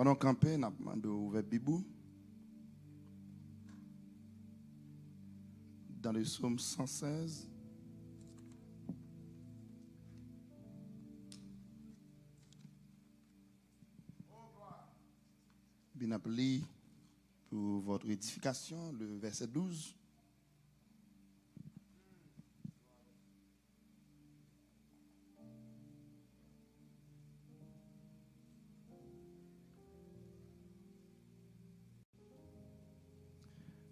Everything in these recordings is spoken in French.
Pendant camper, on a demandé ouvert Bibou. Dans le psaume 116. Bien appelé pour votre édification, le verset 12.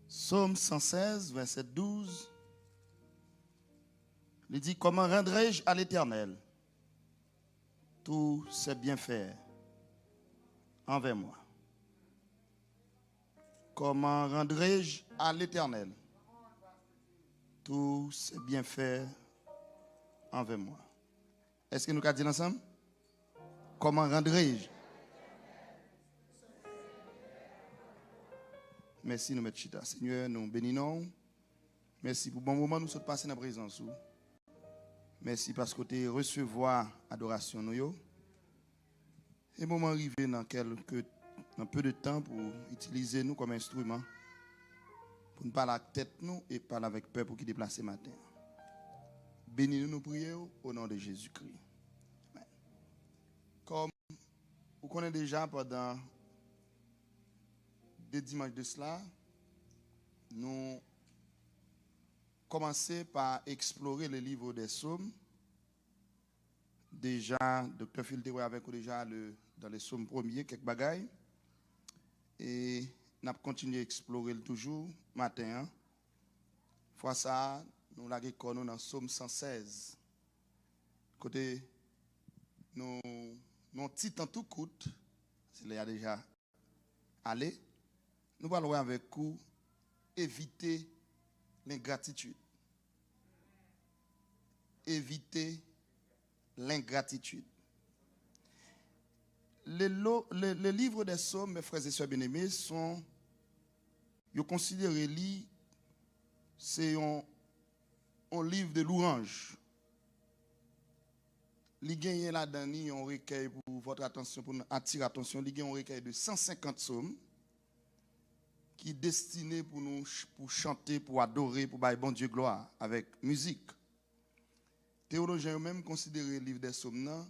Psaume 116, verset 12. Il dit, comment rendrai-je à l'Éternel tous ses bienfaits envers moi? Comment rendrai-je à l'Éternel tous ses bienfaits envers moi? Est-ce que nous avons dit ensemble? Comment rendrai-je? Merci, nous mettons chita. Seigneur, nous bénissons. Merci pour le bon moment nous sommes passés dans la présence. Merci parce que tu recevoir adoration nous. Et moment arrivé dans peu de temps pour utiliser nous comme instrument pour ne parler avec tête nous et parler avec peur pour qui déplacer matin. Bénis-nous, nous prions au nom de Jésus-Christ. Comme vous connaissez déjà pendant des dimanches de cela, nous commençons par explorer le livre des psaumes. Déjà, Dr. Phil avec nous déjà dans les psaumes premiers, quelques bagailles. Et nous avons continué à explorer toujours matin. Fois ça, nous avons dans le psaume 116. Côté, nous petit temps tout coûte, s'il y a déjà allé. Nous allons avec vous éviter l'ingratitude. Éviter l'ingratitude. Les livres des psaumes, mes frères et sœurs bien-aimés, sont considérés c'est un livre de louange. Il y a là-dedans un recueil pour votre attention, pour attirer l'attention, il y a un recueil de 150 psaumes qui est destiné pour chanter, pour adorer, pour bailler bon Dieu gloire avec musique. Théologiens ont même considéré le livre des psaumes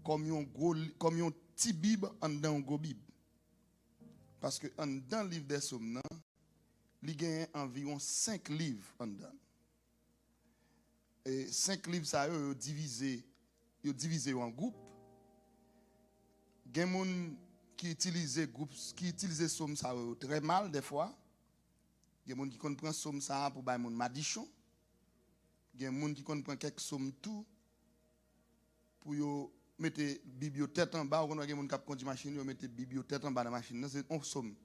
comme une petite Bible en dedans une Bible. Parce que dans le livre des psaumes, il y a environ 5 livres en dedans. Et 5 livres, ça sont divisés en groupes. Il y a des gens qui utilisent psaume ça très mal des fois. Il y a des gens qui comprennent psaume ça pour bailler mon madichon. Il y a des gens qui comprennent quelques psaumes tout pour mettre bibliothèque en bas. Il y a des gens qui conduisent machine, ils mettent bibliothèque en bas de la machine. C'est un psaume.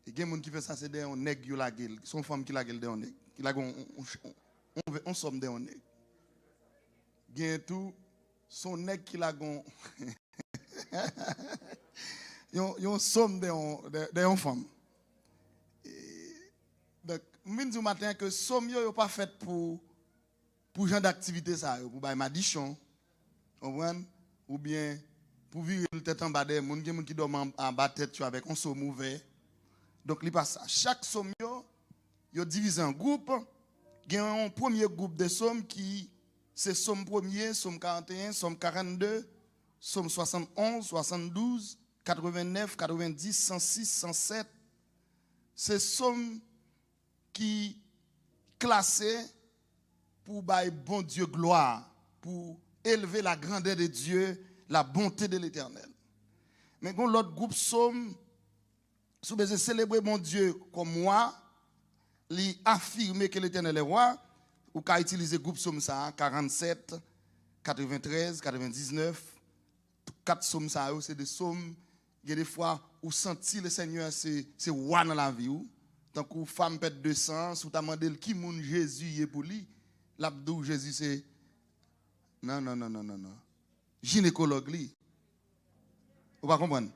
Et il y a des gens qui font ça, c'est des nègres qui la gueule. Son femme qui la gueule des nègres. Qui la on somme des nègres. Il y a tout son nègre qui la gon. Yon somme des femmes. Donc, je dis au matin que somme yo pas fait pour genre d'activité ça, pour bailler madichon, ou bien pour vivre le tête en bas des gens qui dorment en bas tête avec un somme ouvert. Donc, il passe ça. Chaque somme yo divisé en groupe. Il y a un premier groupe de sommes qui c'est somme premier, somme 41, somme 42, somme 71, 72, 89, 90, 106, 107. C'est somme qui classé pour bailler bon Dieu gloire, pour élever la grandeur de Dieu, la bonté de l'Éternel. Mais quand l'autre groupe somme, si vous célébrer mon Dieu comme moi, lui affirmer que l'Éternel est roi, ou qu'à utiliser le groupe somme ça, 47, 93, 99, 4 psaumes ça, c'est des psaumes, il y a des fois où sentir le Seigneur c'est roi dans la vie. Tant que femme pète 200, si vous demandez qui moun Jésus est pour lui, l'abdou Jésus c'est non. Gynécologue lui. Vous pas comprendre?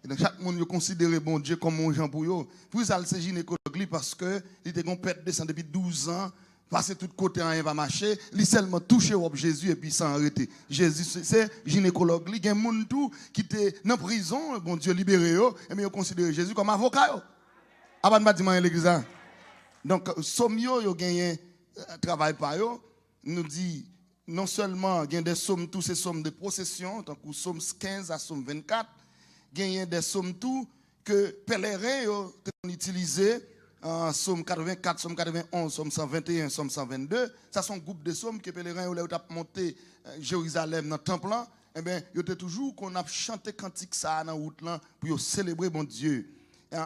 Et donc chaque monde considère bon Dieu comme un Jean pour eux. Puis ça c'est gynécologue lui parce que il était gon pète 200 depuis 12 ans, passer tout côté, rien va marcher, il seulement touché au Jésus et puis s'en arrêter. Jésus, c'est gynécologue, il y a des gens qui étaient dans la prison, bon Dieu libéré, et bien ils considèrent Jésus comme avocat. Avant de dire l'église. Donc, somme yo gagné travail par eux, nous dit non seulement il y a des sommes, tous ces sommes de possession, tant que somme 15 à somme 24, il y a des sommes tout que pèlerins ont utilisé. Somme 84, Somme 91, Somme 121, Somme 122, ça sont un groupe de sommes que les pèlerins ont monté Jérusalem dans le temple. Eh bien, il y a toujours qu'on a chanté cantique ça dans la route pour célébrer mon Dieu. Il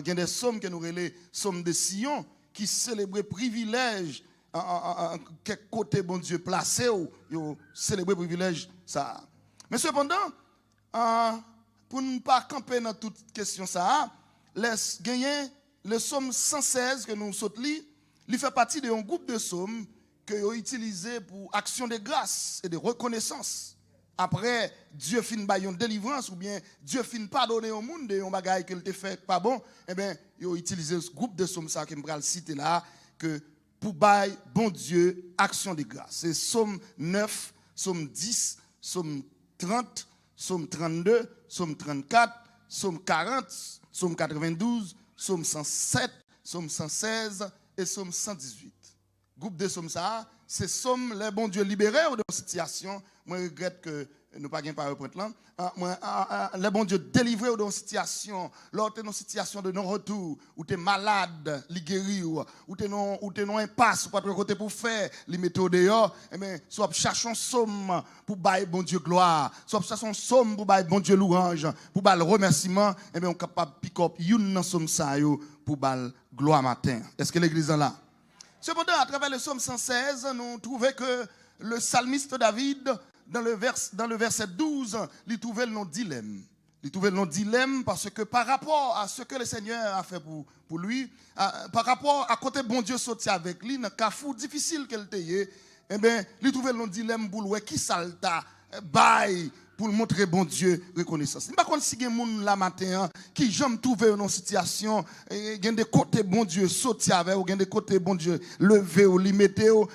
y a des sommes que nous relèvons, sommes de Sion, qui célèbrent privilège, quel côté bon Dieu placé, ou célébrer privilège ça. Mais cependant, pour ne pas camper dans toute question ça, laisse gagner. Le psaume 116 que nous sautons, il fait partie d'un groupe de psaumes que ont utilisé pour action de grâce et de reconnaissance. Après, Dieu finit par une délivrance ou bien Dieu finit pardonner au monde de un bagage qu'il t'a fait pas bon, eh bien, ils ont utilisé ce groupe de psaumes ça que je vais citer là que pour bailler bon Dieu action de grâce. C'est psaume 9, psaume 10, psaume 30, psaume 32, psaume 34, psaume 40, psaume 92, Psaume 107, Psaume 116 et Psaume 118. Groupe de psaumes ça, c'est Psaume les bons Dieu libérés ou de situation. Moi je regrette que nous pas gain par point là. Les bons Dieu délivrés ou de situation, lors de une situation de non retour, ou tu es malade, li guéri ou tu es non impasse ou pas de côté pour faire, li mettre dehors, et bien soit cherchons somme pour bailler bon Dieu gloire, soit cherchons somme pour bailler bon Dieu louange, pour bailler le remerciement, et bien on capable pick up une dans somme ça yo pour bailler gloire matin. Est-ce que l'église est là? Cependant, à travers le psaume 116, nous trouvons que le psalmiste David, dans le verset 12, il trouvait le nom dilemme. Il trouvait le nom dilemme parce que par rapport à ce que le Seigneur a fait pour lui, par rapport à côté bon Dieu sorti avec lui, dans le cas fou difficile qu'elle était, eh bien, il trouvait le nom dilemme pour lui, qui salta, bail, pour montrer bon Dieu reconnaissance. Par contre, si il y a des gens là matin qui jamais trouvé dans une situation, il y a des côtés bon Dieu sauter avec, ou il y a des côtés bon Dieu lever ou limiter, ou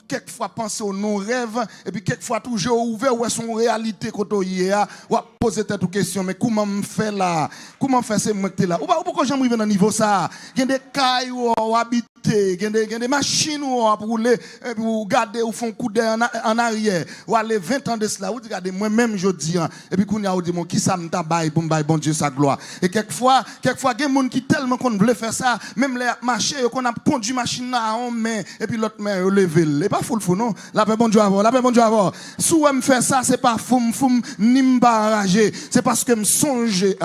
quelquefois penser au non-rêve, et puis quelquefois toujours ouvert ou est son réalité quand on y est, ou poser cette question, mais comment me fait là? Comment faire ces mots là? Ou pourquoi j'aime arriver dans niveau ça? Il y a des cailles ou habiter, il y a des machines ou pour rouler, pour garder ou font coup d'œil en arrière, ou aller 20 ans de cela, ou regardez moi-même je dis, et puis qu'on a dit mon qui ça me tabaye pour me bon Dieu sa gloire. Et quelquefois il y a des gens qui tellement qu'on veut faire ça, même les marchés qu'on a conduit machine là en main et puis l'autre main lever. Et pas fou non, la paix bon Dieu avoir, la paix bon Dieu avoir. Si on me fait ça, c'est pas foum ni m'barrager, c'est parce que me songer,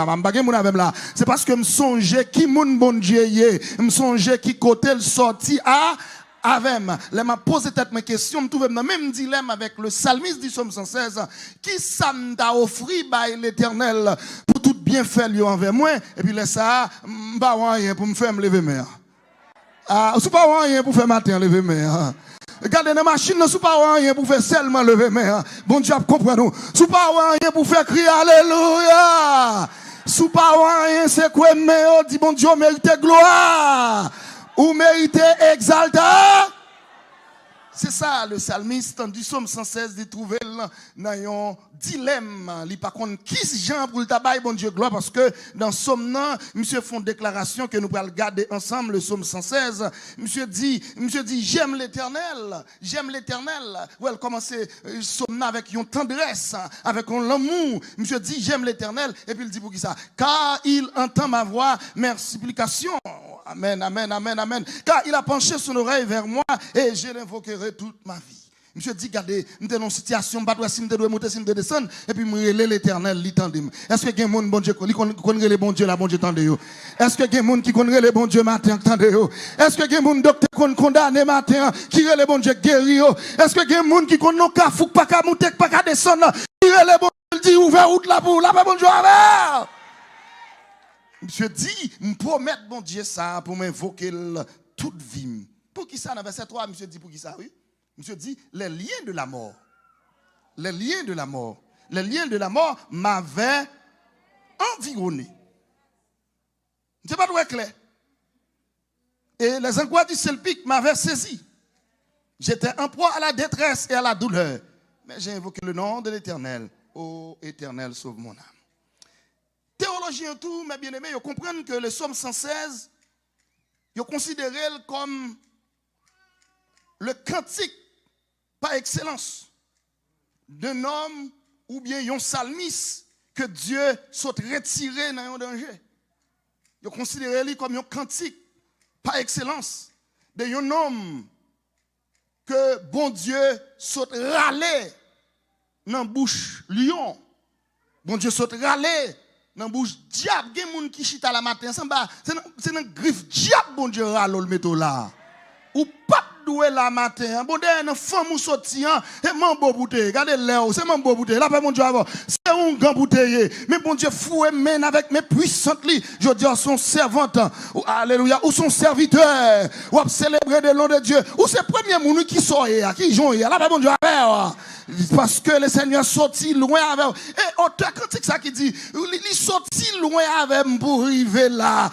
c'est parce que me songer qui moun bon Dieu yé, me songer qui côté le sorti à avec les m'a posé tête mes questions, me trouve dans même dilemme avec le psalmiste du psaume 116 qui ça m'a offert by l'Éternel pour tout bien faire lui envers moi et puis laisse ça pas rien pour me faire me lever mer. Ah, c'est pas rien pour faire matin lever mer. Regardez les machines, c'est pas rien pour faire seulement lever mer. Bon Dieu comprend nous. C'est pas rien pour faire crier alléluia. C'est pas rien c'est quoi mais dit bon Dieu mérite gloire. Ou méritez exalter. C'est ça le psalmiste du psaume 116 de trouver dans un dilemme. Il par contre qui Jean pour le tabac bon Dieu gloire parce que dans psaume 9, monsieur font déclaration que nous allons regarder ensemble le psaume 116. Monsieur dit j'aime l'Éternel, j'aime l'Éternel. Ou elle commence psaume avec une tendresse, avec un amour. Monsieur dit j'aime l'Éternel et puis il dit pour qui ça? Car il entend ma voix, mes supplications. Amen, amen, amen, amen. Car il a penché son oreille vers moi et je l'invoquerai toute ma vie. Monsieur dit, regardez, nous sommes dans une situation, si nous devons monter, si nous devons descendre, et puis nous relève l'Éternel, l'Étendem. Est-ce que il y a des gens, bon Dieu, qui connaissent les bons dieux, la bon Dieu, tendez. Est-ce que il y a des gens qui connaissent les bons dieux, matin, tendez. Est-ce que il y a des gens, docteur, qui condamnent matin, qui relèvent les bons dieux, guéris. Est-ce que il y a des gens qui connaissent pas fou, pas qu'à monter, pas qu'à descendre, qui relèvent les bons dieux, dit, ouvert route là pour, la bon Dieu, avec. Monsieur dit, me promettre bon Dieu ça pour m'invoquer toute vie. Pour qui ça dans verset 3, monsieur dit pour qui ça oui? Monsieur dit les liens de la mort. Les liens de la mort. Les liens de la mort m'avaient environné. C'est pas très clair. Et les angoisses du selpic m'avaient saisi. J'étais en proie à la détresse et à la douleur. Mais j'ai invoqué le nom de l'Éternel. Ô Éternel, sauve mon âme. Théologiens tout, mes bien-aimés, ils comprennent que le psaume 116, ils considèrent comme le cantique par excellence d'un homme ou bien un psalmiste que Dieu saute retirer dans un danger. Ils considèrent comme un cantique par excellence d'un homme que bon Dieu saute râler dans la bouche lion. Bon Dieu saute râler dans la bouche diable. Il y a des gens qui chita la matin, c'est dans griffe diable bon Dieu râle le métaux là. Ou pas doué la matin, bon Dieu, une femme ou sorti, et mon beau bouteille, regardez l'air, c'est mon beau bouteille, là, mon Dieu, avant, c'est un grand bouteille, mais bon Dieu, fouet, mène avec mes puissantes lits, je dis à son servante, alléluia, ou son serviteur, ou à célébrer le nom de Dieu, ou c'est le premier monde qui sort, qui joue, là, mon Dieu, parce que le Seigneur sorti loin avec, et auteur cantique ça qui dit, il sorti loin avec pour arriver là,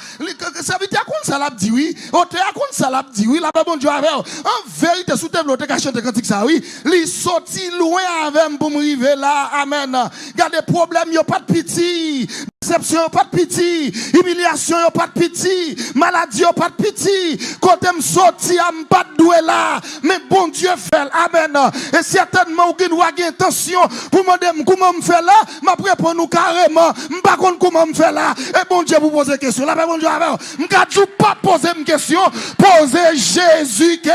ça veut dire qu'on ça l'a dit, oui, auteur qu'on ça l'a dit, oui, là, bon Dieu, avec, en vérité, sous tes blocs, chanter cantique ça, oui. Li sorti loin avec pour me arriver là. Amen. Gardez problème, y'a pas de pitié. Déception, y'a pas de pitié. Humiliation, y'a pas de pitié. Maladie, y'a pas de pitié. Quand t'aimes sorti, y'a pas de doué là. Mais bon Dieu fait. Amen. Et certainement, ou qui nous a intention pour me demander comment me fait là, m'a répondre nous carrément. M'pas contre comment me fait là. Et bon Dieu vous poser question. Là, bon Dieu, m'pas pas poser une question. Poser Jésus que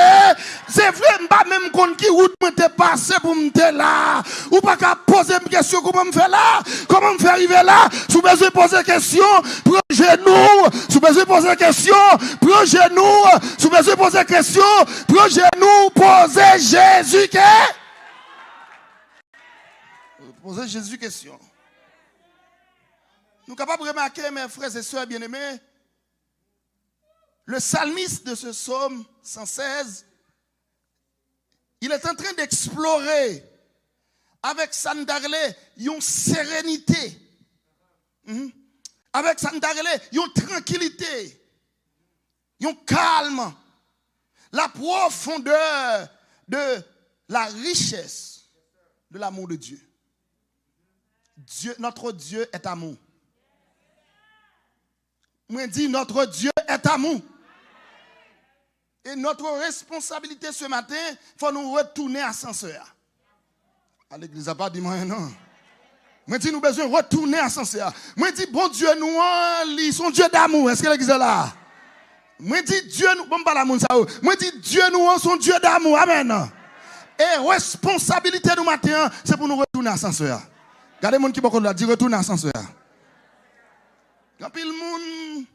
c'est vrai, m'pas même compte qui route m'était passé pour m'être là. Ou pas qu'à poser une question comment me fait là. Comment me fait arriver là. Sous besoin de poser question, prends genou. Sous besoin de poser question, prends genou. Sous besoin de poser question, prends genou. Poser Jésus que poser Jésus question. Nous sommes capables de remarquer, mes frères et sœurs bien-aimés, le psalmiste de ce psaume 116, il est en train d'explorer avec Sandarle une sérénité, avec Sandarle une tranquillité, un calme, la profondeur de la richesse de l'amour de Dieu. Dieu, notre Dieu est amour. Moi dis notre Dieu est amour. Et notre responsabilité ce matin, il faut nous retourner à ascenseur. À l'église, n'a pas dit moi non. Moi dis nous besoin retourner à ascenseur. Moi dis bon Dieu nous son Dieu d'amour. Est-ce que l'église est là? Moi dis Dieu nous bon pas l'amour ça. Moi dis Dieu nous son Dieu d'amour. Amen. Et responsabilité du matin, c'est pour nous retourner à ascenseur. Regardez les gens qui beaucoup là dit retourner à ascenseur. Quand il monde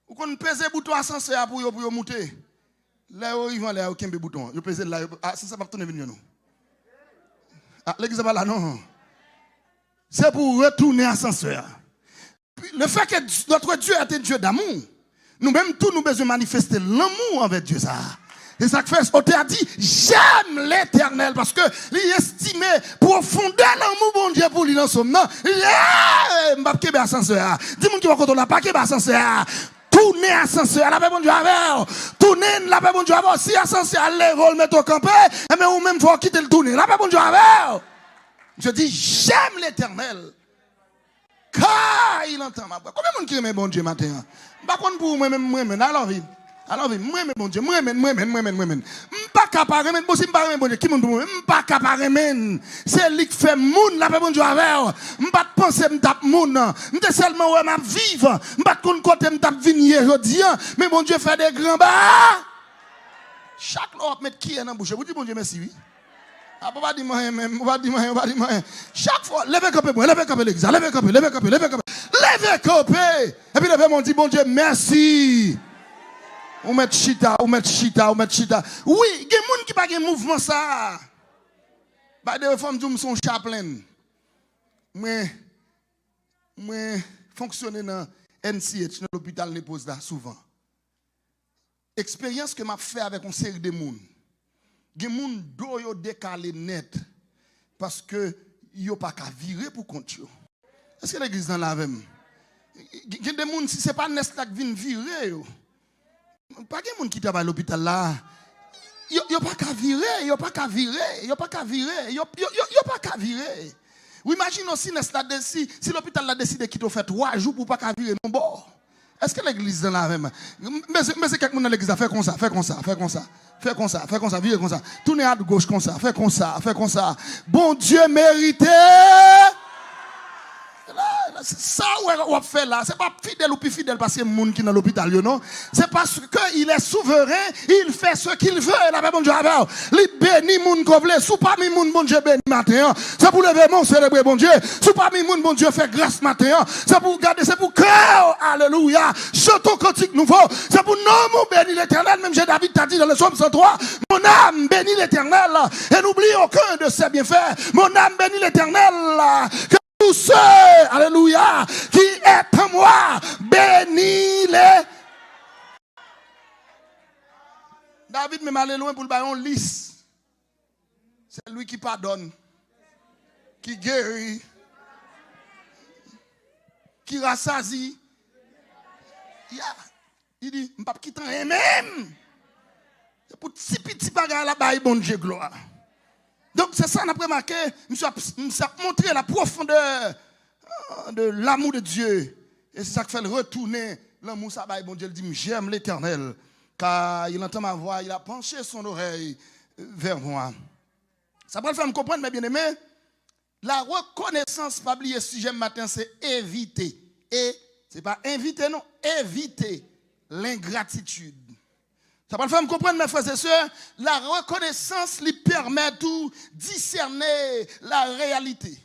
ou qu'on pèse bouton ascenseur pour monter. Là ils vont là aucun bouton. Yo pèse là ça va tourner venir nous. Ah l'église pas là non. C'est pour retourner à ascenseur. Le fait que notre Dieu est un Dieu d'amour, nous-mêmes tous nous besoin manifester l'amour avec Dieu ça. Et ça fait, on t'a dit, j'aime l'Éternel parce que l'estimé profondément l'amour bon Dieu pour lui dans son nom. M'pa kebe ascenseur. Dis-moi qui va contrôler la pas kebe ascenseur. Tournez ascenseur, la paix bon Dieu avec. Tournez la paix bon Dieu avec. Si ascenseur les rôles met au campé, mais ou même faut quitter le tourner. La paix bon Dieu avec. Je dis, j'aime l'Éternel. Car il entend ma voix. Combien de monde qui aime bon Dieu matin? Par contre pour moi-même, alors moi bon Dieu, moi-même. M'pas capable remen, bon si m'pas remen bon Dieu, qui monde pour moi? M'pas capable remen. C'est lui qui fait moun la paix bon Dieu avec. M'pas penser m'tap moun. M'te seulement ouais m'a vivre. M'pas kon côté m'tap venir aujourd'hui, mais bon Dieu fait des grands bas. Chaque l'autre met qui est dans bouche. Vous dites bon Dieu merci oui. Ah pas dire moi même, pas dire moi. Chaque fois levez camper moi, levez camper l'église, levez camper. Levez camper. Et puis levez mon dit bon Dieu merci. Ou mettre chita. Oui, il y a des gens qui pas de mouvement ça. Bah des femmes qui sont chaplain. Moi fonctionner dans NCH dans l'hôpital Nepos là souvent. Expérience que m'a fait avec une série de monde. Des gens doivent décaler net parce que yo pas qu'à virer pour compte yo. Est-ce que l'église dans la même? Il y a des gens si c'est pas Nestlé qui vient virer yo. Pas de gens qui travaillent à l'hôpital là. Yo pas qu'à virer, yo pas qu'à virer, yo pas qu'à virer, yo pas qu'à virer. Ou imagine aussi si l'hôpital a décidé qu'il te fait 3 jours pour pas qu'à virer non bon. Est-ce que l'église dans la même? Mais c'est quelqu'un dans l'église fait comme ça, fait comme ça, fait comme ça. Fais comme ça, virer comme ça. Tournez à gauche comme ça, fais comme ça, fais comme ça. Bon Dieu mérité. Ça on fait là, c'est pas fidèle ou plus fidèle parce que le monde qui est dans l'hôpital, non. C'est parce qu'il est souverain, il fait ce qu'il veut. La bon Dieu avec. Il bénit moun qu'on veut. Sous pas mi moun bon Dieu béni matin. C'est pour lever mon célébrer bon Dieu. Sous pas mi moun bon Dieu fait grâce matin. C'est pour garder, c'est pour cœur. Alléluia. Chantons cantique nouveau. C'est pour non mon béni l'Éternel. Même j'ai David t'a dit dans le psaume 103, mon âme bénit l'Éternel et n'oublie aucun de ses bienfaits. Mon âme bénit l'Éternel. Tous ceux, alléluia, qui est en moi, bénis-les. David même allé loin pour le baillon lisse. C'est lui qui pardonne, qui guérit, qui rassasie. Il dit, je ne vais pas quitter même. C'est pour petit bagage là-bas, bon Dieu, gloire. Donc c'est ça, on a remarqué, nous avons montré la profondeur de l'amour de Dieu. Et c'est ça qui fait le retourner. L'amour, ça va, bon Dieu, il dit, j'aime l'Éternel. Car il entend ma voix, il a penché son oreille vers moi. Ça va le faire me comprendre, mes bien-aimés. La reconnaissance, pas oublier si j'aime matin, c'est éviter. Et, c'est pas inviter, non, éviter l'ingratitude. Ça va le faire me comprendre, mes frères et sœurs. La reconnaissance lui permet de discerner la réalité.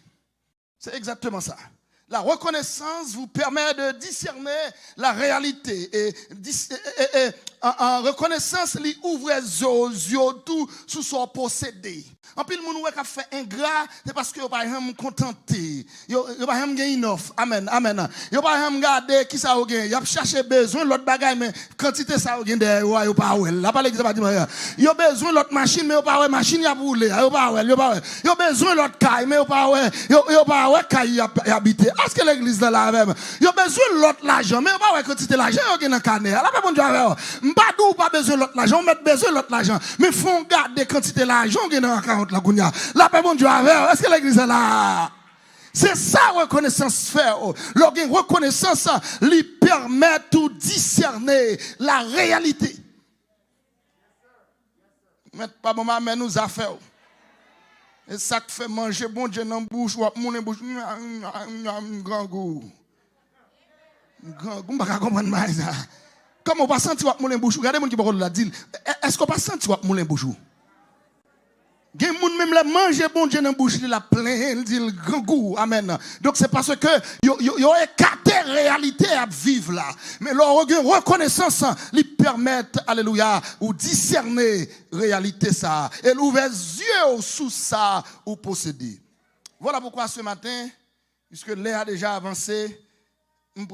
C'est exactement ça. La reconnaissance vous permet de discerner la réalité. Et en reconnaissance, lui ouvre les yeux tout sous son possédé. En plus, le monde qui a fait ingrat, c'est parce que vous n'avez pas contenté. Vous n'avez pas gagné offre. Amen, amen. Vous n'avez pas regardé qui ça a gagné. Vous avez cherché besoin de l'autre bagage, mais quantité ça a gagné derrière, vous n'avez pas oué. La parole qui va dire, vous avez besoin de l'autre machine, mais vous n'avez pas oué. Machine, vous avez roulé. Vous n'avez pas oué. Vous avez besoin de l'autre caille, mais vous n'avez pas oué. Vous n'avez pas oué caille habité. Est-ce que l'église est là même? Vous avez besoin de l'autre l'argent, mais vous n'avez pas oué quantité l'argent, vous avez dans le carnet. La parole Dieu avec vous. M'padou pas besoin de l'autre l'argent, mais besoin de l'autre l'argent. Mais faut garder quantité l'argent, vous avez dans le carnet. La paix, bon Dieu, est-ce que l'église est là? C'est ça, reconnaissance fait. Leur reconnaissance lui permet de discerner la réalité. Mais pas bon, mais nous affaires. Et ça qui fait manger, bon Dieu, dans la bouche, ou mon bouche, grand goût. Grand goût, je ne peux pas comprendre ça. Comment on va sentir mon bouche? Regardez, mon qui parle la dire. Est-ce qu'on va sentir mon bouche? Gen moun même la manger bon Dieu dans bouche la plein dit le grand goût amen. Donc c'est parce que yo écarté réalité à vivre là. Mais leur reconnaissance lui permettent alléluia ou discerner réalité ça et l'ouvrir les yeux sous ça ou posséder. Voilà pourquoi ce matin puisque l'air a déjà avancé, on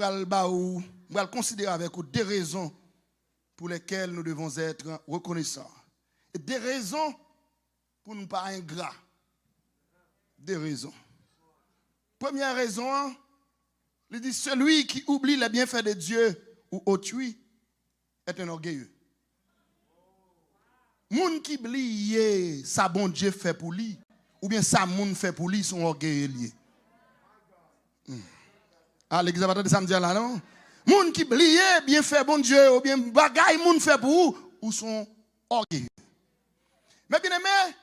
va considérer avec vous des raisons pour lesquelles nous devons être reconnaissants. Et des raisons pour ne pas ingrat. Des raisons. Première raison, il dit celui qui oublie les bienfaits de Dieu ou autrui est un orgueilleux. Moun qui oublie ça bon Dieu fait pour lui ou bien ça moun fait pour lui sont orgueilleux. Ah l'église va de samedi là non? Moun qui oublie bienfait bon Dieu ou bien bagaille moun fait pour ou sont orgueilleux. Mais bien aimé,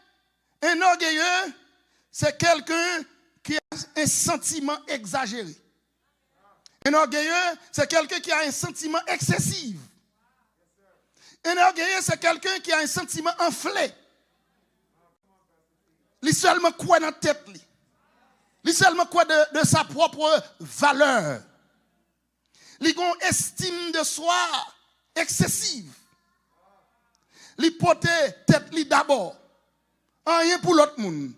un orgueilleux, c'est quelqu'un qui a un sentiment exagéré. Un orgueilleux, c'est quelqu'un qui a un sentiment excessif. Un orgueilleux, c'est quelqu'un qui a un sentiment enflé. Il seulement croit dans la tête. Il seulement croit de sa propre valeur. Il a une estime de soi excessive. Il porte tête d'abord. Rien pour l'autre monde.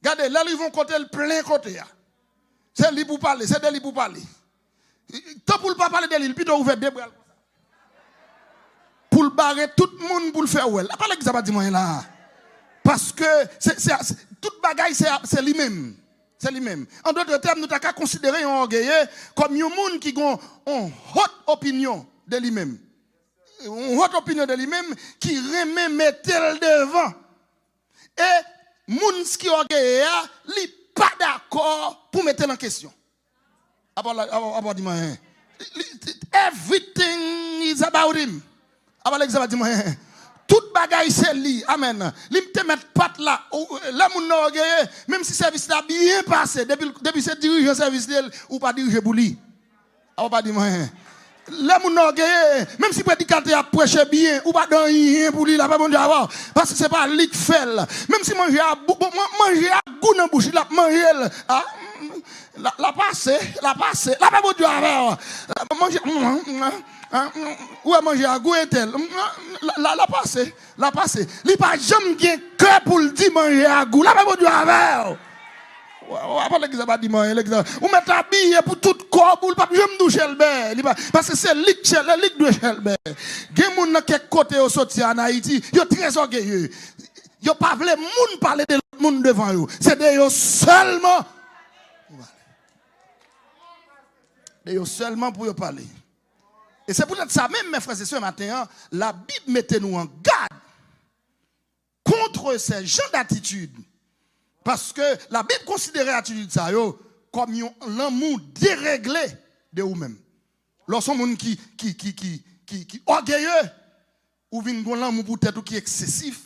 Regardez, là, ils vont côté le plein côté. C'est lui pour parler, c'est de lui pour parler. Tant pour ne pas parler de lui, plutôt ouvert des bras. Pour le barrer, tout le monde pour le faire. La parole qui ça dit moi là. Parce que toute bagaille, c'est lui-même. C'est lui-même. En d'autres termes, nous avons qu'à considérer un orgueilleux comme un monde qui a une haute opinion de lui-même. Votre opinion de lui-même qui remet mettre devant. Et moun qui orgueilleux, li pas d'accord pour mettre en question. Everything is about him. Tout bagaille c'est lui. Amen. Li te mettre patte là, là moun orgueilleux, même si service là bien passé depuis ce dirigeant service ou pas diriger pour lui. Pas dire là moun orgueilleux, même si prédicateur a prêché bien ou pas dans rien pour lui là pas bon Dieu avoir parce que c'est pas lui qui fait. Même si manger à goût dans bouche, il a mangé la passé, la pas bon Dieu avoir. Manger ouais manger à goût et tel. La passé. Il pas jamais gain cœur pour le dire manger à goût. La pas bon Dieu avoir. Ou mettre habillé pour tout corps pour pas jamais toucher le bain parce que c'est ligue de chelbe. Gen moun nan quelque côté au sorti en Haïti, yo très orgueilleux. Yo pas vle moun parler de l'autre moun devant yo. C'est de yo seulement. De yo seulement pour yo parler. Et c'est peut-être ça même mes frères et sœurs matin, la Bible mettait nous en garde contre ces gens d'attitude. Parce que la Bible considère l'attitude ça comme un amour déréglé de vous-même. Lorsqu'on monde qui orgueilleux, ou vient gon l'amour peut-être qui excessif,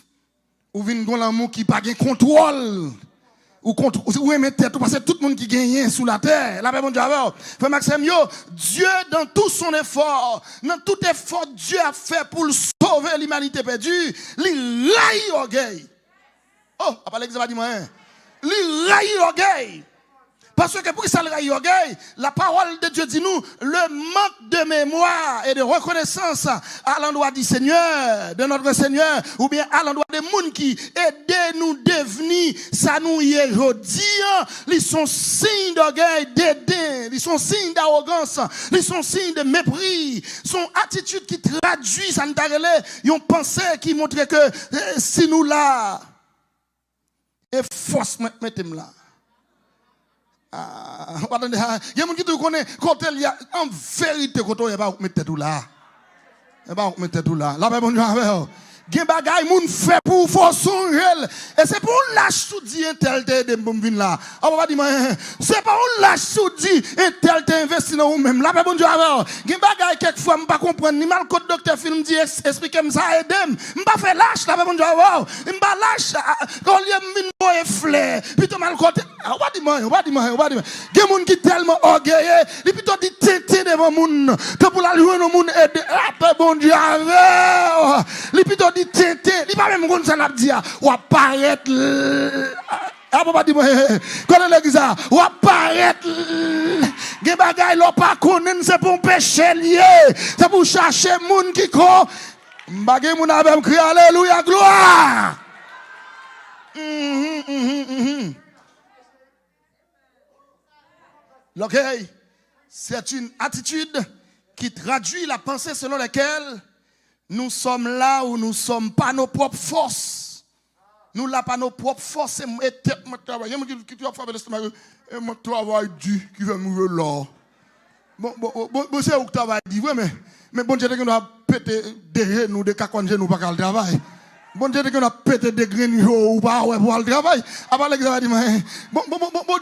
ou vient gon l'amour qui pas gain contrôle, ou aimer tête parce que tout le monde qui gagne sous la terre. La paix mon Dieu. Frère Maxime Dieu dans tout son effort, dans tout effort Dieu a fait pour sauver l'humanité perdue, il raille orgueil. Oh, à parler exemple dit moi li raille orgueil. Parce que pour ça le raille orgueil, la parole de Dieu dit nous le manque de mémoire et de reconnaissance à l'endroit du Seigneur, de notre Seigneur, ou bien à l'endroit des gens qui aident nous devenir ça nous y est aujourd'hui, ils sont signes d'orgueil, dédain, ils sont signes d'arrogance, ils sont signes de mépris, son attitude qui traduit ça nous tarelé, ils ont pensé qui montre que si nous là et force mettez-moi là. Il y a des gens qui connaissent quand il y a en vérité quand il y a pas mettre tout là. Il pas mettre tout là. Là bon Dieu avec. Gen bagay moun fait pour force et c'est pour lâche sous dit un tel de vinn là. On va dire c'est pas on lâche sous dit un tel te investi dans ou même. Là bon Dieu avec. Gen bagay quelquefois me pas comprendre ni mal code docteur film dit expliquer ça aidem. M'pas fait lâche là bon Dieu avec. M'pas lâche quand il vinn boy fleur. Plutôt mal côté. On va dire. Gen moun qui tellement orgueilleux, il plutôt dit tenter devant moun que pour la joindre moun aider. Ah bon Dieu avec. Il plutôt dit tété, il va même qu'on s'en a dit ou apparaître ah papa dit moi quand l'église ou apparaître des bagailles l'on pas connaître c'est pour pécher lié c'est pour chercher monde qui ko bagay moun a même crier alléluia gloire l'orgueil c'est une attitude qui traduit la pensée selon laquelle nous sommes là où nous ne sommes pas nos propres forces. Nous là pas nos propres forces et tête mon travail. Il me dit que tu vas faire l'estomac et mon travail dit qui va mourir là. Bon c'est où que travail dit mais bon Dieu que nous a pété derrière nous de cacon nous pas le travail. Bon Dieu que nous a pété des graines ou pas ouais pour le travail. Après l'examen dit bon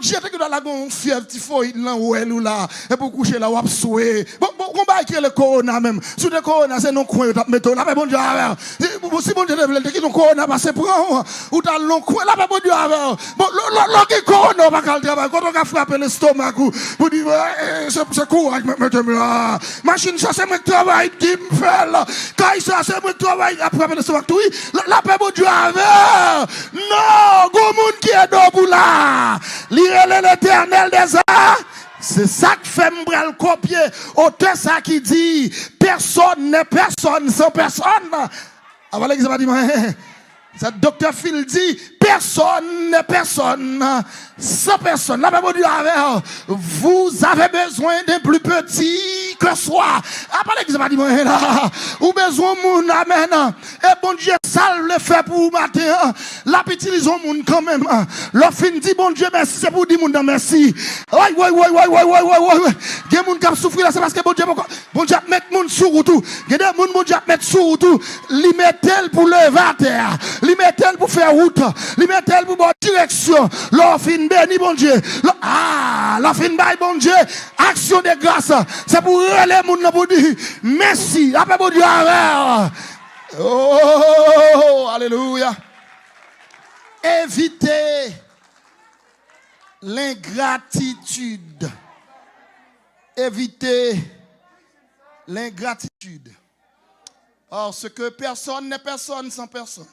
Dieu que nous a la gon fièvre typhoïde là ou elle ou là et pour coucher là ou a soué. Bon va écrire le corona même. Sous le corona c'est non coin t'a mettre là bon Dieu avec. Si bon Dieu veut qui non corona passer prend ou t'as long coin là bon Dieu avec. Bon le corona pas le travail quand on a frappé l'estomac pour dire c'est courage mettez-moi là. Machine ça c'est mon travail qui me fait là. Quand ça c'est mon travail après l'estomac tout la paix bon Dieu avec. Non, go moun qui est debout là. Lire l'Éternel des arts. C'est ça que fait m'bral copier. Auteur ça qui dit personne n'est personne sans personne. Avant l'examen dit ça docteur Phil dit personne n'est personne sans personne. La paix bon Dieu avec. Vous avez besoin d'un plus petit que soit. Après l'église, dit, là, ou besoin de monde, amen. Et bon Dieu, salve le fait pour vous matin. La petite utilisons monde quand même. Le fin dit, bon Dieu, merci, c'est pour dire monde merci. Oui. Il y a des gens qui souffrent là, c'est parce que bon Dieu met monde sur tout. Il y a des gens bon Dieu met sur tout. Li met-elle pour lever à terre. Li met-elle pour faire route. Li met-elle pour bonne direction. L'offre béni, bon Dieu. L'offre bail, bon Dieu. Action de grâce. C'est pour les gens pour dire merci. Après, bon Dieu, oh, alléluia. Évitez l'ingratitude. Évitez l'ingratitude. Or, ce que personne n'est personne sans personne.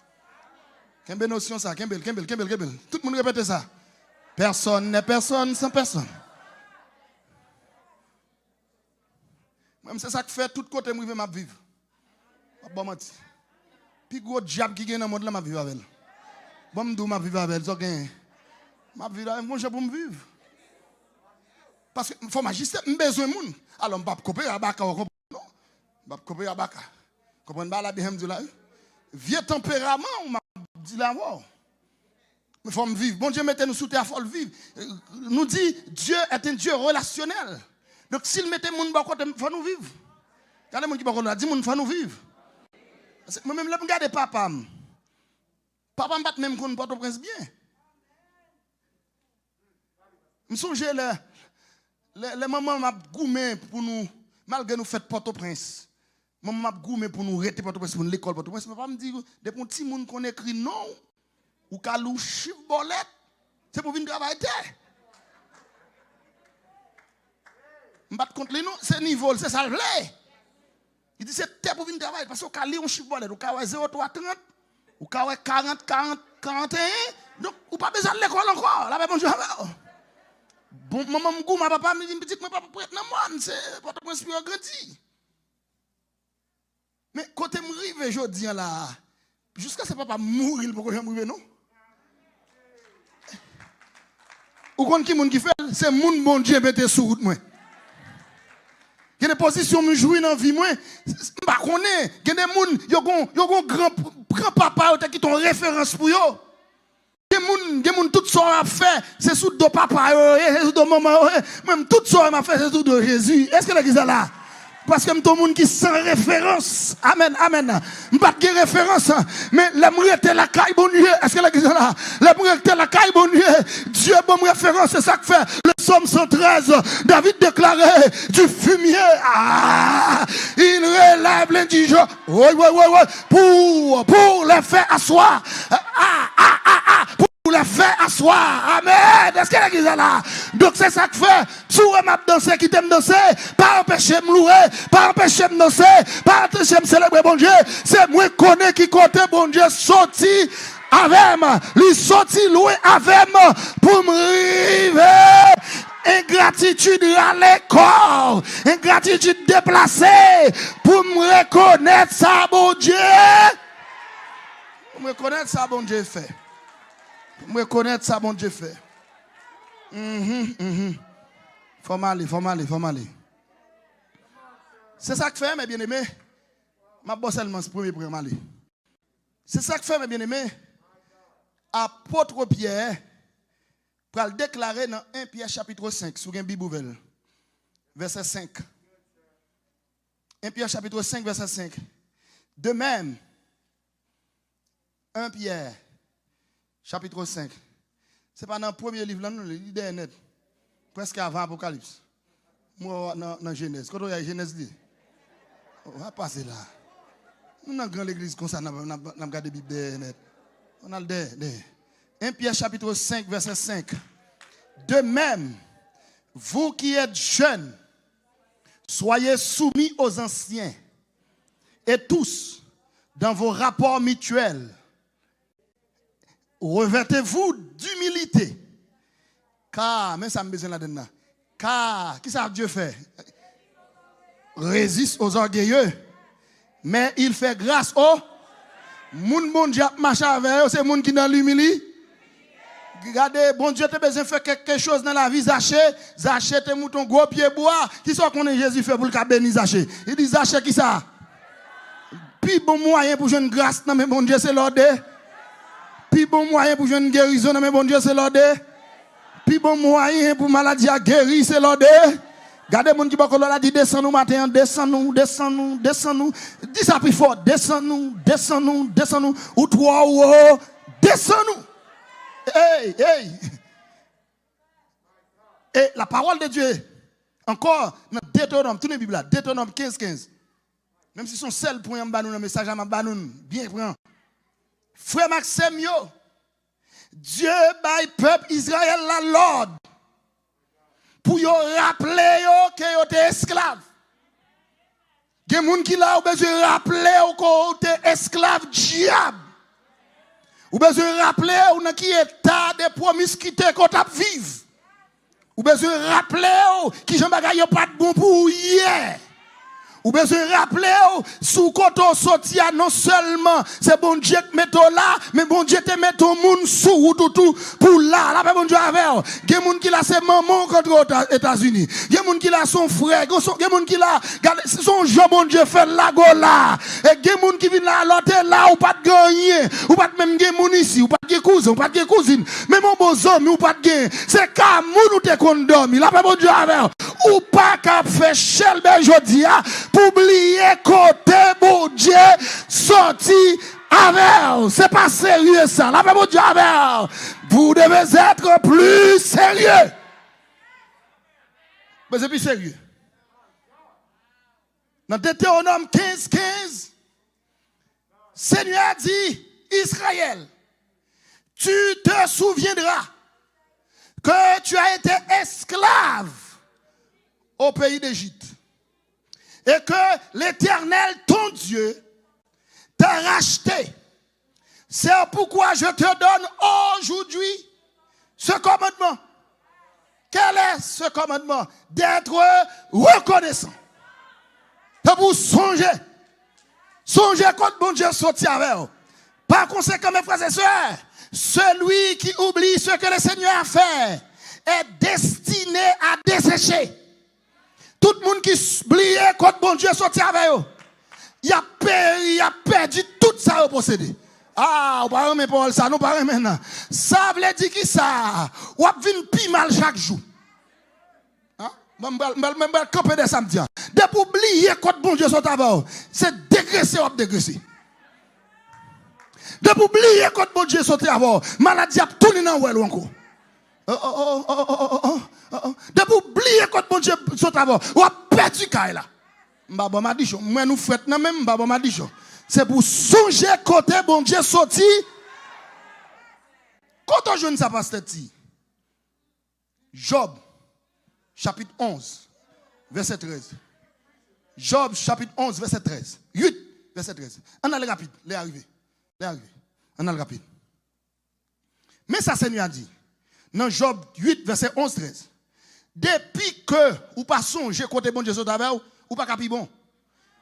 Quelle belle notion ça, quelle belle. Tout le monde répète ça. Personne n'est personne sans personne. Même c'est ça qui fait tout côté moi ma vivre. Bon menti. Puis gros diable qui gagne dans le monde là m'a vivre avec. Bon m'dou m'a vivre avec, ça gagne. M'a vivre avec mon pour me vivre. Parce que faut magister, besoin monde. Alors m'pa copier à baka non. M'pa copier à baka. Comprendre pas la bien me là. Vieux tempérament on m'a dit là moi. Mais faut me vivre. Bon Dieu mettez nous sous terre faut le vivre. Nous dit Dieu est un Dieu relationnel. Donc s'il mettait monde ba côté faut nous vivre. Quand les monde qui ba côté dit monde faut nous vivre. Moi même là regarder papa. Papa m'bat même qu'on Port-au-Prince bien. Me songe les mamans m'a goumé pour nous malgré nous fait Port-au-Prince. Maman m'a goumé pour nous rester Port-au-Prince pour l'école Port-au-Prince. Mais pas me dire des petits monde qu'on écrit non ou calou chiffre bolette. C'est pour venir travailler. M'bat contre les noms, c'est niveau, c'est ça le vrai. Il dit c'est pour venir travailler parce qu'on a lire un chiffre bolette, ou a 0,330, ou a 40, 41. Donc, ou pas besoin de l'école encore. Là, bonjour. Bon, maman m'gou, ma papa me dit petit, mais papa prête dans moi, c'est pas trop inspiré grandi. Mais côté m'rive je dis là, jusqu'à ce papa mourir pour que je m'rive non. Ou quand qui moun qui fait, c'est moun bon Dieu mette sous route moi. Il y a des positions me jouer dans vie moi, pas connaît, il y a des moun yo gon grand papa qui ton référence pour yo. Il y a moun tout ça a fait, c'est sous de papa c'est sous de maman même tout ça m'a fait c'est sous de Jésus. Est-ce que l'église est là? Parce que tout le monde qui sans référence. Amen. Je pas de référence. Mais l'amour était la caille bon Dieu. Est-ce que l'église est là? L'amour était la caille bon Dieu. Dieu bonne référence. C'est ça que fait le psaume 113. David déclarait du fumier. Il relève l'indigent. Oui. Pour les faire asseoir. Pour les faire asseoir. Amen. Est-ce que l'église est là? Donc c'est ça que fait. Si vous m'avez dansé, qui t'aime danser, pas empêcher de me louer, pas empêcher de danser, pas empêcher de célébrer bon Dieu. C'est moi qui connais qui côté bon Dieu sorti avec moi. Lui sorti louer avec moi pour me river. Ingratitude à l'école, ingratitude déplacée pour me reconnaître ça bon Dieu. Pour me reconnaître ça bon Dieu fait. Pour me reconnaître ça bon Dieu fait. Faut m'aller. C'est ça que fait, mes bien-aimés. Ma bosse seulement ce premier pour m'aller. C'est ça que fait, mes bien-aimés. Apôtre Pierre, pour le déclarer dans 1 Pierre chapitre 5, sur une Bible ouverte, verset 5. 1 Pierre chapitre 5, verset 5. De même, 1 Pierre chapitre 5. Ce n'est pas dans le premier livre, là, non, le livre net. Presque avant Apocalypse. Moi, dans Genèse. Quand on y a Genèse, on va passer là. Nous avons grande église comme ça, nous avons regardé la Bible net. On a le 1 Pierre chapitre 5, verset 5. De même, vous qui êtes jeunes, soyez soumis aux anciens. Et tous, dans vos rapports mutuels, revêtez-vous d'humilité. Car, mais ça me besoin là-dedans. Car, qui ça Dieu fait? Résiste aux orgueilleux. Mais il fait grâce aux moun bon Dieu marche avec eux, c'est moun qui dans l'humilité. Regardez, bon Dieu, tu as besoin de faire quelque chose dans la vie, Zachée. Zachée, tu mouton gros pied bois. Qui soit qu'on est Jésus fait pour le bénir Zachée? Il dit Zachée qui ça? Puis bon moyen pour jouer une grâce, non mais bon Dieu, c'est l'ordre. Puis bon moyen pour jouer une guérison, non mais bon Dieu, c'est l'ordre. Puis bon moyen pour maladie à guérir, c'est l'ordre. Regardez mon qui a dit descend nous matin, descend nous. Dis ça plus fort, descend nous. Ou toi, ou descend nous. Hey. Et la parole de Dieu, encore, dans Deutéronome, tout les Bibles là, Deutéronome 15. Même si son seul point en bas nous, le message à ma bas nous, bien prend. Frère Maxime, Dieu bail peuple Israël la l'ordre pour yo rappeler que yo t'es esclave. Gen moun qui là ou besoin rappeler ou que t'es esclave diable. Ou besoin rappeler ou dans qui état de promiscuité qu'on t'a vivre. Ou besoin rappeler qui j'en bagaille pas de bon pour hier. Ou besoin rappeler sous koto sorti non seulement c'est bon Dieu qui met là mais bon Dieu te met ton monde sous tout pour là bon Dieu avec gen moun qui là c'est maman contre aux États-Unis gen moun qui là son frère gen moun qui là son Jean bon Dieu fait la go là et gen moun qui vient là l'autre là ou pas de gagner ou pas même gen moun ici ou pas de cousin ou pas de cousine mais mon bon homme ou pas de gain c'est ka moun ou te condormi là bon Dieu avec ou pas qu'à faire chelbe jodi pour oublier côté bon Dieu sorti avec. C'est pas sérieux ça. La bon Dieu avec. Vous devez être plus sérieux. Mais c'est plus sérieux. Dans Deutéronome 15, Seigneur dit, Israël, tu te souviendras que tu as été esclave au pays d'Égypte. Et que l'Éternel, ton Dieu, t'a racheté. C'est pourquoi je te donne aujourd'hui ce commandement. Quel est ce commandement? D'être reconnaissant. C'est pour songer. Songer quand bon Dieu sorti avec vous. Par conséquent, mes frères et sœurs, celui qui oublie ce que le Seigneur a fait est destiné à dessécher. Tout le monde qui oublie quand bon Dieu sorti avec eux, il a perdu tout ça au possédé. Ah, on va remettre pour ça, nous pas maintenant. Ça veut dire qui ça? On va venir plus mal chaque jour. Hein? Même camper des samedis. Dès pour oublier quand bon Dieu sorti avec eux, c'est dégraisser ou dégraisser. Dès pour oublier quand bon Dieu sorti avec eux, maladie a tourné dans ou encore. De pour oublier quand bon Dieu saute avant, ou a perdu Kaila. là. Mbaba m'a dit, moi nous faites non même Mbaba m'a dit. C'est pour songer côté bon Dieu sorti. Quand on jeune ça passe tête. Job chapitre 11 verset 13. Job chapitre 11 verset 13. 8 verset 13. On a le rapide, les arrivé. On a le rapide. Mais ça Seigneur a dit dans Job 8, verset 11-13. Depuis que ou pas songe côté bon Dieu ou pas capi bon.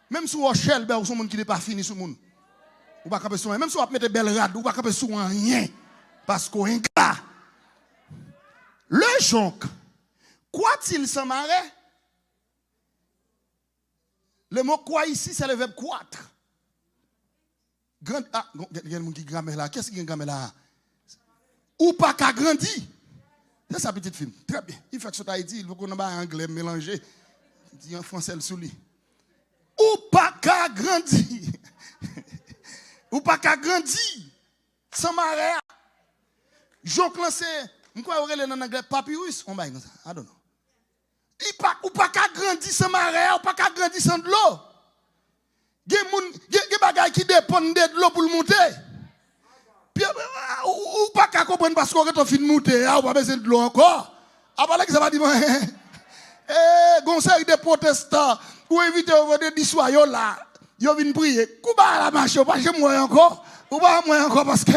Même si vous chel ou son monde qui n'est pas fini sur monde. Ou pas capi sur même si vous mettez belle rade ou pas capi sur rien parce qu'on est là. Le jonc quoi il s'en marrait? Le mot quoi ici c'est le verbe croître. Grand ah, il y a qui grammaire là. Qu'est-ce qui est grammaire là? Ou pas qu'à grandir. C'est ça petit film. Très bien. Il fait que ça Haïti, il faut qu'on ait un anglais mélangé. Il dit en français le sous lui. Ou pas qu'à grandir. Ou pas qu'à grandir. Sans marée. Jonc lancé, pourquoi on relève en anglais papyrus? On va comme ça. I don't know. Ou pas qu'à grandir sans marée, ou pas qu'à grandir sans de l'eau. Il y a des bagages qui dépendent de l'eau pour le monter. Ou pas qu'à comprendre parce qu'on est en fin de monter, ou pas besoin de l'eau encore. Après, ça va dire, conseil des protestants, ou éviter de dissuader là, ils viennent prier. Kouba la marche, pas chez moi encore. Ou pas moi encore parce que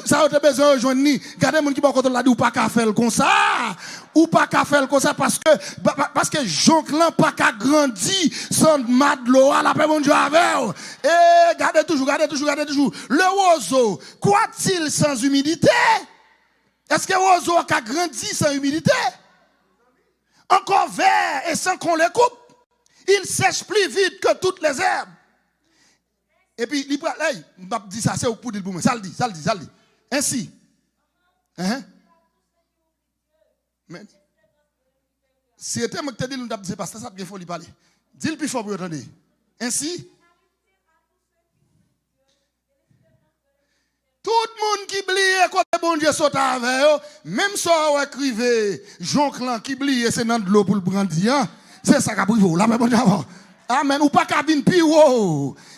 ça a besoin de rejoindre ni. Regardez les gens qui vont là, ou pas qu'à faire comme ça. Ou pas qu'à faire comme ça parce que Joncle pas qu'à grandir sans madlo à la paix mon Dieu avec. Et gardez toujours. Le oiseau, quoi-t-il sans humidité? Est-ce que l'oiseau a grandi sans humidité? Encore vert et sans qu'on les coupe. Il sèche plus vite que toutes les herbes. Et puis, il dit ça, c'est au coup de boum. Ça le dit. Ainsi. Mais, si c'était moi qui te dis, nous avons dit, parce que ça, il faut lui parler. Dis-le plus fort pour entendre. Ainsi. Tout le monde qui blie, quand le bon Dieu saute avec eux, même si on écrivait, Jean Clan qui blie, c'est dans de l'eau pour le brandir, c'est ça qui a privé. Là, mais bon Dieu, amen. Ou pas cabine pire.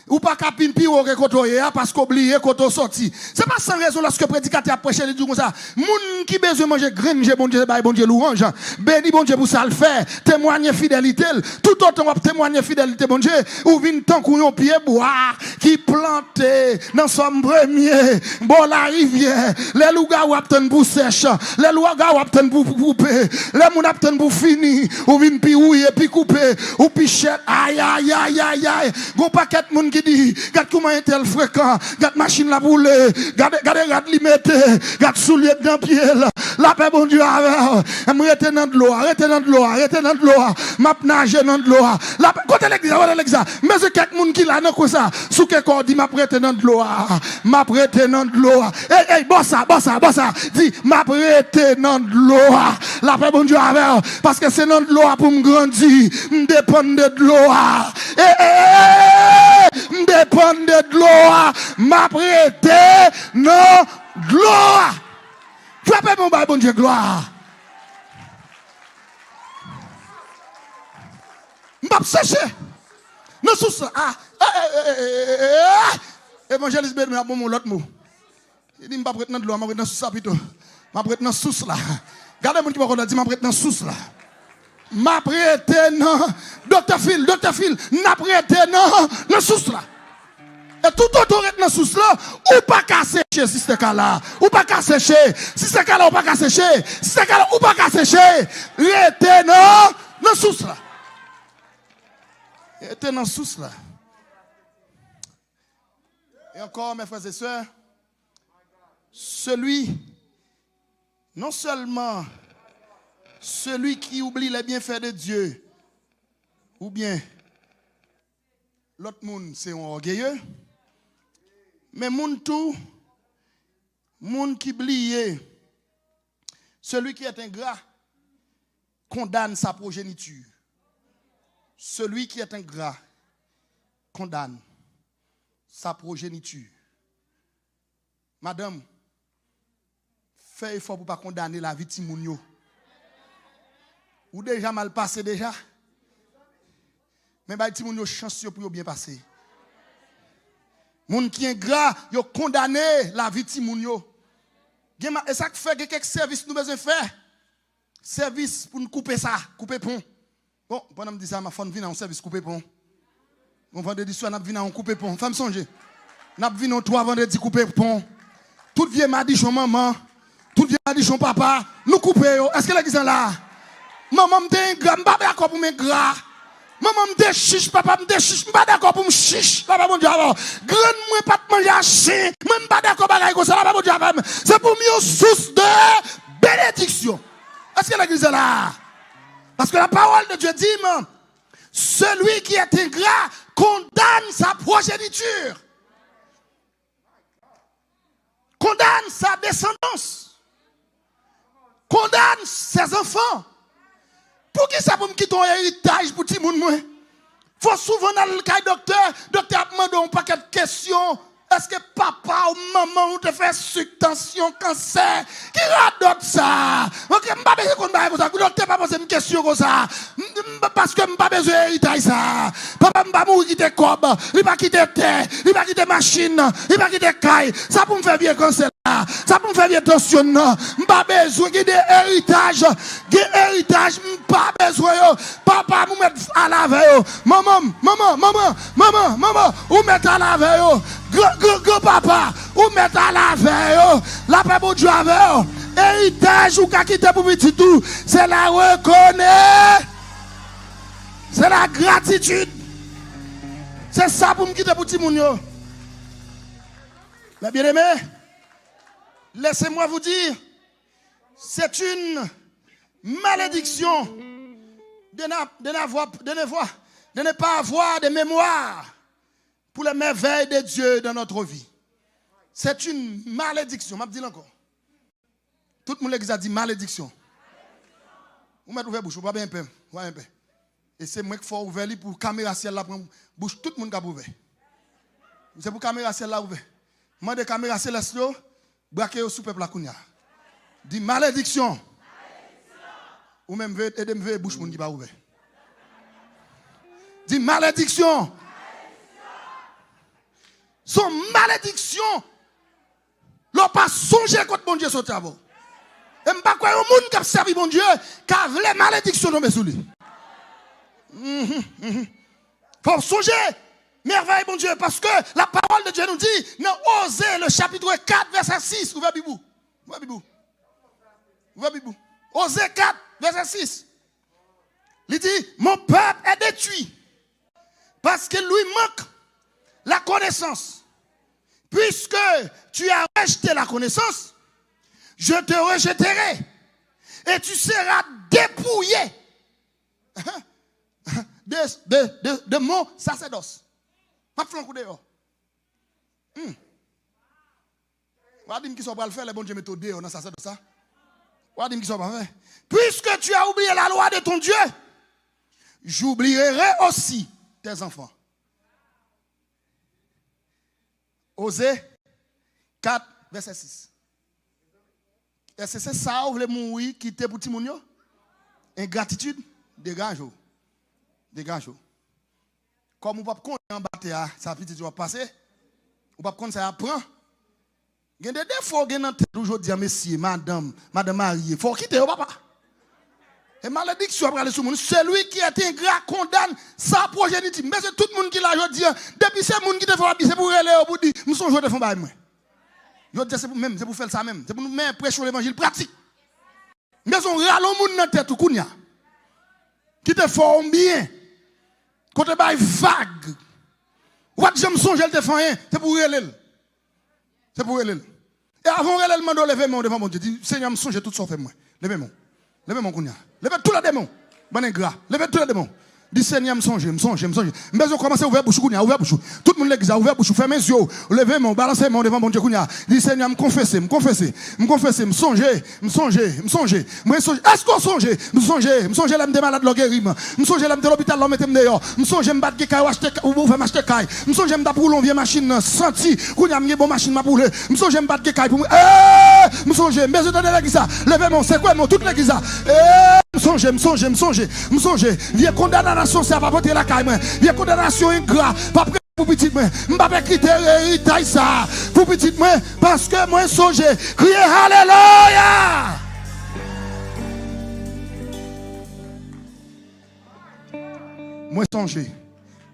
Ou pas cabine pire que koto ya parce qu'oublié koto sorti. C'est pas sans raison lorsque prédicateur a prêché les dit comme ça. Moun qui besoin manger graine, bon Dieu, bon Dieu louange. Béni bon Dieu pour ça le faire. Témoigner fidélité. Tout autant on témoigner fidélité bon Dieu. Ou vinn tant qu'on pied bois qui planté dans son premier. Bon la rivière. Les louga ou apten pour sèche. Les louga ou apten pour couper. Les moun apten pour fini. Ou vinn pi ouiller pi couper. Ou pichette. Aïe. Gon paquet moun qui dit, regarde comment est tel fréquent, regarde machine la boule, regarde limite, regarde soulier dans pied la paix bon Dieu avec, arrêtez dans de l'eau, m'a nager dans de l'eau, la paix, côté l'église, mais c'est quelqu'un moun qui là, non, comme ça, sous quelque corps dit, m'a prêté dans de l'eau, hey, bossa, dit, m'a prêté dans de l'eau, la paix bon Dieu avec, parce que c'est dans de l'eau pour me grandir, me dépendre de l'eau, dépend de l'eau, m'a prêté non de l'eau. Frappez mon bon Dieu, gloire. M'a séché. Non, sous ça. Évangéliste Ben, m'a bon l'autre mot. Il dit, m'a prêté dans de l'eau, m'a prêté dans sous ça plutôt. M'a prêté dans sous là. Regardez mon qui m'a dit, m'a prêté dans sous là. M'a prêté non. Docteur Phil, n'a prêté non sous là. Et tout autour dans sous là, ou pas qu'à sécher si c'est cas là, ou pas qu'à sécher, si c'est cas là ou pas qu'à sécher, si c'est cas là ou pas qu'à sécher, rete non sous là. Rete dans sous là. Et encore mes frères et sœurs, non seulement celui qui oublie les bienfaits de Dieu, ou bien l'autre monde c'est un orgueilleux, mais monde qui oublie, celui qui est ingrat condamne sa progéniture. Celui qui est ingrat condamne sa progéniture. Madame, fais effort pour ne pas condamner la vie de Timounio. Ou déjà mal passé déjà. Mais si vous avez chance pour bien passer. Moun qui est gras, yo condamné la vie de Timounio. Et ça fait que quelques services nous besoin faire. Service pour nous couper ça, couper pont. Bon, pendant que je dis ça, ma femme vient en service couper pont. On vendredi soir, on vient en couper pont. Femme songe. On vient en 3 vendredi couper pont. Tout vieux m'a dit son maman, tout vieux m'a dit son papa, nous couper. Est-ce que l'église est là? Maman m'te gras, m'pas d'accord pour me gras. Maman m'te chiche, papa m'te chiche, m'pas d'accord pour me chiche. Papa mon Dieu alors. Grand moi pas te manger à chien, même pas d'accord bagaille comme ça, papa mon Dieu. C'est pour mieux source de bénédiction. Est-ce que l'église est là? Parce que la parole de Dieu dit, celui qui est ingrat condamne sa progéniture. Condamne sa descendance. Condamne ses enfants. Pour qui ça pour me quitter un héritage pour tout le monde? Faut souvent dans le cas docteur a demandé un paquet de questions. Est-ce que papa ou maman ou te fait subtension, cancer? Qui radote ça? Ok, je ne pas besoin de ça. Docteur pas poser une question comme ça. Parce que je n'ai pas besoin d'héritage ça. Papa ne va pas mourir quitter cob. Il va quitter terre. Il va quitter machine. Il va quitter caille. Ça pour me faire bien cancer là. Ça pour me faire bien tension. Je n'ai pas besoin d'héritage. Héritage, je n'ai pas besoin. Papa, vous mettez à la veille. Maman, vous mettez à la veille. Grand papa, ou mettre à la veille, la paix pour Dieu avec héritage ou qu'a quitté pour petit tout, c'est la reconnaître, c'est la gratitude, c'est ça pour me quitter pour petit moun. Mais bien aimé, laissez-moi vous dire C'est une malédiction de ne pas avoir de mémoire pour les merveilles de Dieu dans notre vie. C'est une malédiction. Je vais dire encore. Tout le monde a dit malédiction. Vous mettez ouvert bouche, vous ne pouvez pas bien. Et c'est moi qui faut ouvert pour caméra ciel là prendre bouche tout le monde qui a ouvert. C'est pour caméra ciel là ouvert. Moi de caméra céleste là, braquer au sous peuple la kounya. Dit malédiction. Ou même aider me bouche monde qui pas ouvert. Dit malédiction. Son malédiction. L'on pas songer contre bon Dieu sur travaux. Et m'pas quoi un monde qui a servi bon Dieu car les malédictions tombent sur lui. Faut songer merveille bon Dieu parce que la parole de Dieu nous dit dans Osée le chapitre 4 verset 6 ouvrez Bibou. Ouvrez Bibou. Ouvrez Bibou. Osée 4 verset 6. Il dit mon peuple est détruit parce qu'il lui manque la connaissance. Puisque tu as rejeté la connaissance, je te rejetterai et tu seras dépouillé de mon sacerdoce. Ma flanc coup dehors. On va dire qu'ils sont pas le faire, les bons Dieu mettent dehors dans sacerdoce. On va dire qu'ils sont pas faire. Puisque tu as oublié la loi de ton Dieu, j'oublierai aussi tes enfants. Osée 4, verset 6. Est-ce que c'est ça vous voulez mourir, quitter pour Timounio? Ingratitude, dégage. Dégage. Comme vous ne pouvez pas battre, ça petit va passer. Vous ne pouvez pas ça apprend. Il y a des défauts qui sont toujours dire messieurs, madame mariée, il faut quitter papa. Et malédiction après sur monde, celui qui est ingrat condamne sa progéniture. Mais c'est tout le monde qui l'a dit depuis ces monde qui te font c'est pour aller au bout dit, nous sommes de font bail moi. Yo dit c'est pour même, c'est pour faire ça même, c'est pour nous mettre prêcher l'évangile pratique. Mais on ralon monde dans tête tout kounya. Qui te font bien. Côté bail vague. Ou j'aime songer te font rien, c'est pour aller. C'est pour aller. Et avant elle m'a demandé lever mon devant mon Dieu, dit Seigneur me songe tout ça fait moi. Levez mon. Levez mon kounya. Levez tous les démons. Bon ingrat. Levez tous les démons. Dis Seigneur, me songe. Mais on commence à ouvrir bouche kounya, ouvrir bouche. Tout le monde l'église a ouvert bouche, fermez les yeux. Levez mon, balancez mon devant mon Dieu kounya. Dis Seigneur, me confesser, me songer. Moi songe. Est-ce qu'on songe? Me songe là me malade lo guérir. Me songe là me l'hôpital là mettre dehors. Me songe me battre kay acheter ou faire m'acheter kay. Me songe me pour l'on vieille machine senti. Kounya me bon machine m'a pour le. Me songe me battre kay pour me songe. Mais je donne l'église. Levez mon, c'est quoi mon toute l'église. Me songe. Viens condamnation ça va porter la caille moi. Viens condamnation ingrat pas pour petit moi. M'pa quitter héritage ça pour petit moi parce que moi songe. Criez alléluia. Moi songe.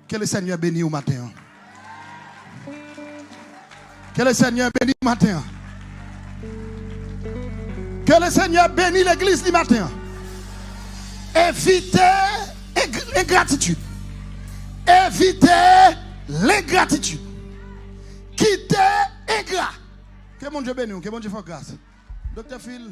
Que le Seigneur bénisse au matin. Que le Seigneur bénisse au matin. Que le Seigneur bénisse l'église du matin. Évitez l'ingratitude. Évitez l'ingratitude. Quittez ingrat. Que mon Dieu bénisse, que mon Dieu fasse grâce. Docteur Phil.